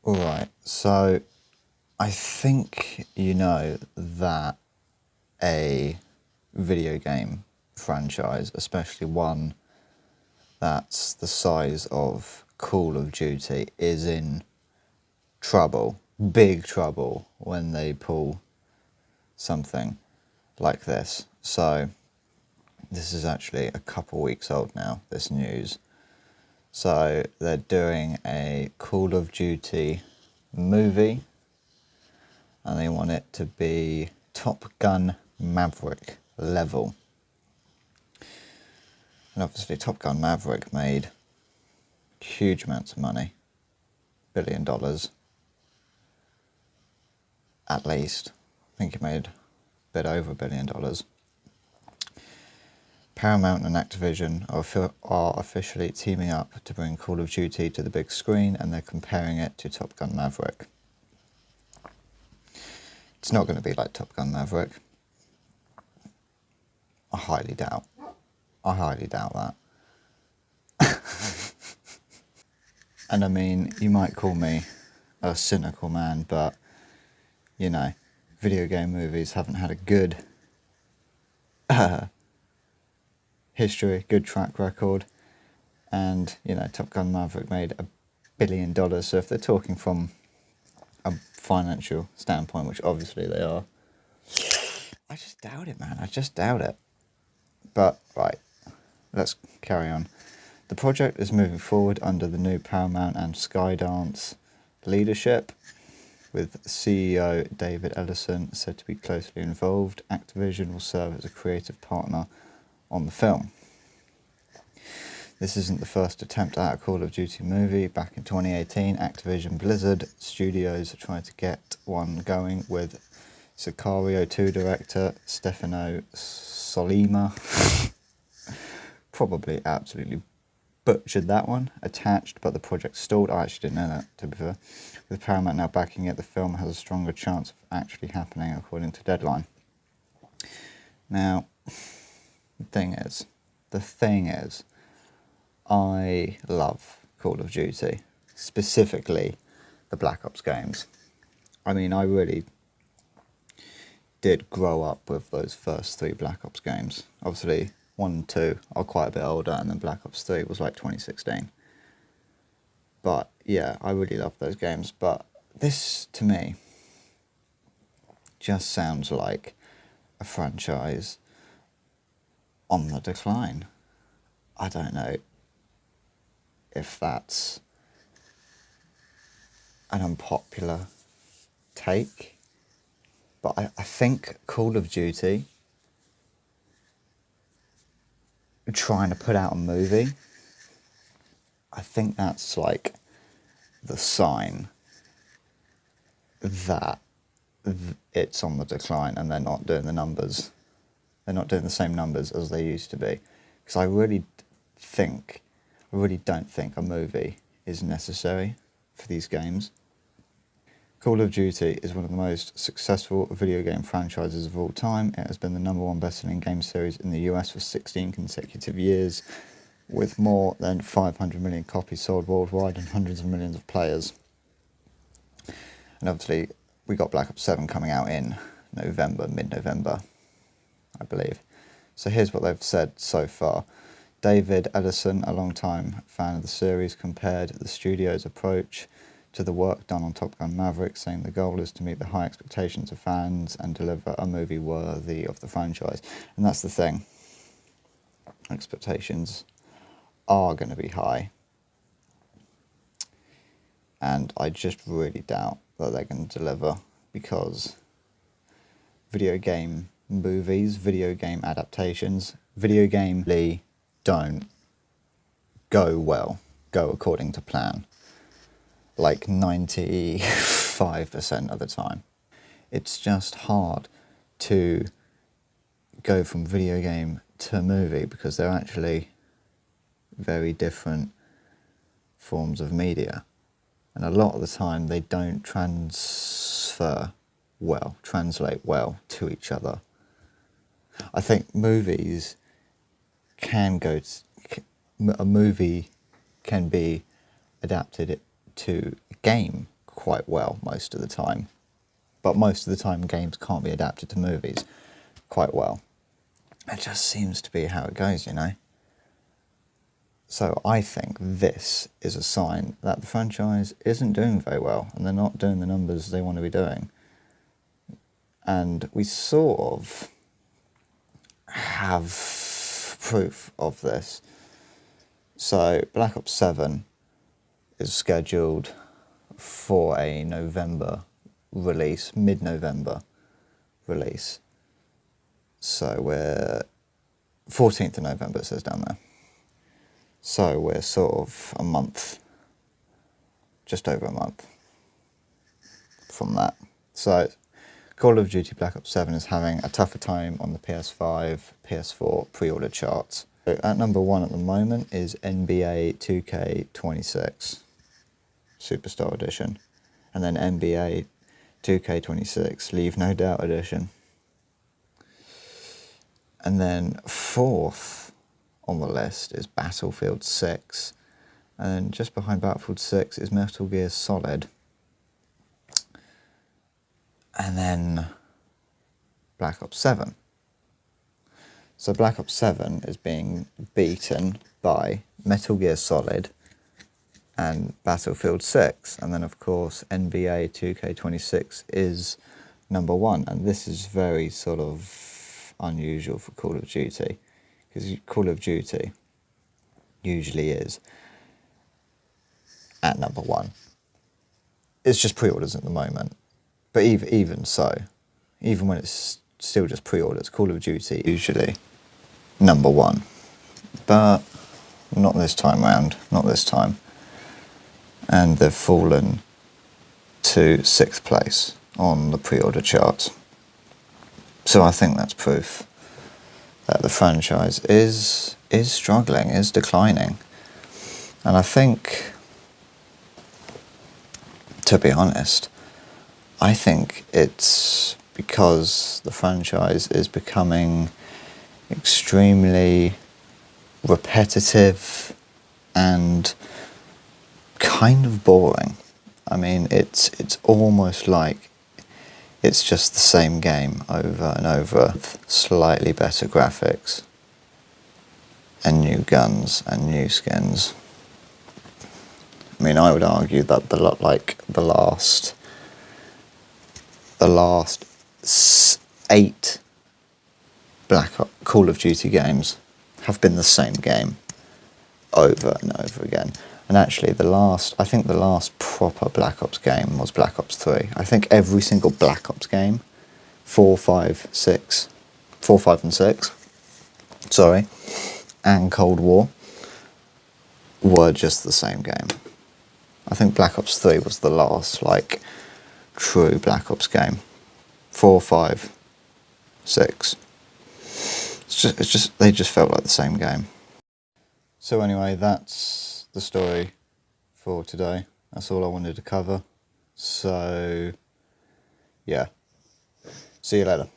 Alright, so I think you know that a video game franchise, especially one that's the size of Call of Duty, is in trouble, big trouble, when they pull something like this. So this is actually a couple weeks old now, this news. So they're doing a Call of Duty movie, and they want it to be Top Gun Maverick level. And obviously Top Gun Maverick made huge amounts of money, $1 billion at least. I think it made a bit over $1 billion. Paramount and Activision are officially teaming up to bring Call of Duty to the big screen, and they're comparing it to Top Gun Maverick. It's not going to be like Top Gun Maverick. I highly doubt that. And I mean, you might call me a cynical man, but, you know, video game movies haven't had a good history, good track record. And, you know, Top Gun Maverick made $1 billion. So if they're talking from a financial standpoint, which obviously they are, I just doubt it, man. I just doubt it. But, right, let's carry on. The project is moving forward under the new Paramount and Skydance leadership, with CEO David Ellison said to be closely involved. Activision will serve as a creative partner on the film. This isn't the first attempt at a Call of Duty movie. Back in 2018, Activision Blizzard Studios tried to get one going with Sicario 2 director Stefano Sollima. Probably absolutely butchered that one, attached, but the project stalled. I actually didn't know that, to be fair. With Paramount now backing it, the film has a stronger chance of actually happening, according to Deadline. Now, the thing is, I love Call of Duty, specifically the Black Ops games. I mean, I really did grow up with those first 3 Black Ops games. Obviously, 1 and 2 are quite a bit older, and then Black Ops 3 was like 2016. But yeah, I really love those games. But this, to me, just sounds like a franchise on the decline. I don't know if that's an unpopular take, but I think Call of Duty trying to put out a movie, I think that's like the sign that it's on the decline, and they're not doing the numbers. They're not doing the same numbers as they used to be. Because I really don't think a movie is necessary for these games. Call of Duty is one of the most successful video game franchises of all time. It has been the #1 best-selling game series in the US for 16 consecutive years, with more than 500 million copies sold worldwide and hundreds of millions of players. And obviously, we got Black Ops 7 coming out in November, mid-November, I believe. So here's what they've said so far. David Ellison, a long-time fan of the series, compared the studio's approach to the work done on Top Gun Maverick, saying the goal is to meet the high expectations of fans and deliver a movie worthy of the franchise. And that's the thing. Expectations are going to be high. And I just really doubt that they're going to deliver, because video game movies, video game adaptations, don't go according to plan, like 95% of the time. It's just hard to go from video game to movie, because they're actually very different forms of media, and a lot of the time they don't translate well to each other. I think movies can a movie can be adapted to a game quite well most of the time. But most of the time games can't be adapted to movies quite well. It just seems to be how it goes, you know. So I think this is a sign that the franchise isn't doing very well, and they're not doing the numbers they want to be doing. And we sort of have proof of this. So Black Ops 7 is scheduled for a November release, mid-November release. So we're 14th of November, it says down there. So we're sort of a month, just over a month from that. So Call of Duty Black Ops 7 is having a tougher time on the PS5, PS4 pre-order charts. So at number 1 at the moment is NBA 2K26 Superstar Edition, and then NBA 2K26 Leave No Doubt Edition. And then 4th on the list is Battlefield 6, and just behind Battlefield 6 is Metal Gear Solid. And then Black Ops 7. So Black Ops 7 is being beaten by Metal Gear Solid and Battlefield 6. And then, of course, NBA 2K26 is number 1. And this is very sort of unusual for Call of Duty, because Call of Duty usually is at number 1. It's just pre-orders at the moment. But even so, even when it's still just pre-orders, Call of Duty usually number 1. But not this time round, not this time. And they've fallen to 6th place on the pre-order charts. So I think that's proof that the franchise is struggling, is declining. And I think, to be honest, I think it's because the franchise is becoming extremely repetitive and kind of boring. I mean, it's almost like it's just the same game over and over, with slightly better graphics and new guns and new skins. I mean, I would argue that the last 8 Call of Duty games have been the same game over and over again. And actually I think the last proper Black Ops game was Black Ops 3. I think every single Black Ops game, 4, 5, and 6, and Cold War, were just the same game. I think Black Ops 3 was the last, true Black Ops game. 4, 5, 6. They just felt like the same game. So anyway, that's the story for today. That's all I wanted to cover. So, yeah. See you later.